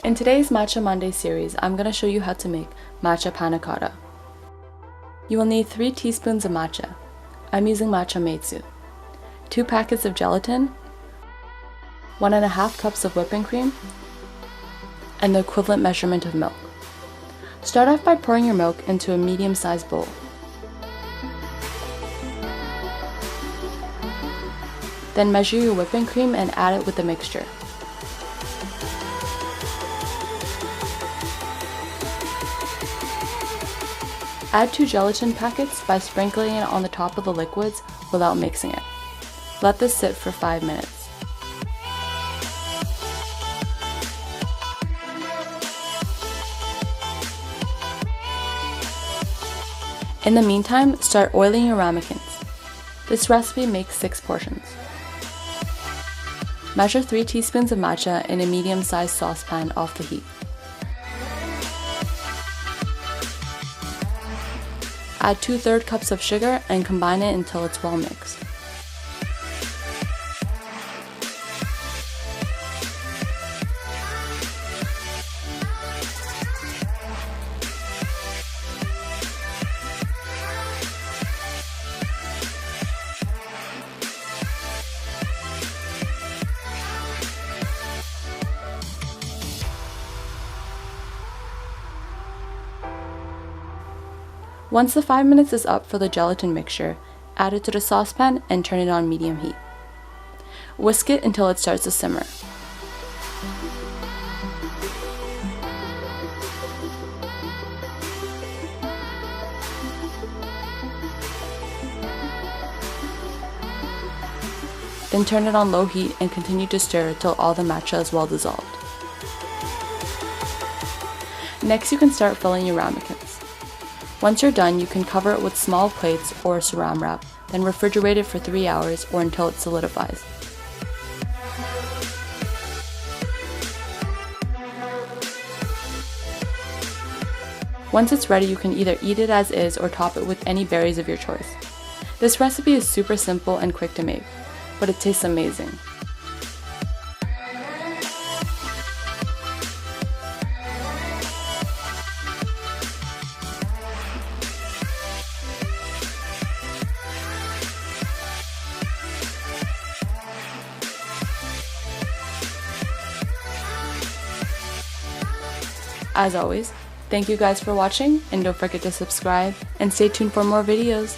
In today's Matcha Monday series, I'm going to show you how to make Matcha Panna Cotta. You will need 3 teaspoons of matcha. I'm using matcha meizu. 2 packets of gelatin, 1.5 cups of whipping cream, and the equivalent measurement of milk. Start off by pouring your milk into a medium-sized bowl. Then measure your whipping cream and add it with the mixture. Add 2 gelatin packets by sprinkling it on the top of the liquids without mixing it. Let this sit for 5 minutes. In the meantime, start oiling your ramekins. This recipe makes 6 portions. Measure 3 teaspoons of matcha in a medium-sized saucepan off the heat. Add 2/3 cups of sugar and combine it until it's well mixed. Once the 5 minutes is up for the gelatin mixture, add it to the saucepan and turn it on medium heat. Whisk it until it starts to simmer. Then turn it on low heat and continue to stir until all the matcha is well dissolved. Next, you can start filling your ramekins. Once you're done, you can cover it with small plates or saran wrap, then refrigerate it for 3 hours or until it solidifies. Once it's ready, you can either eat it as is or top it with any berries of your choice. This recipe is super simple and quick to make, but it tastes amazing. As always, thank you guys for watching, and don't forget to subscribe and stay tuned for more videos.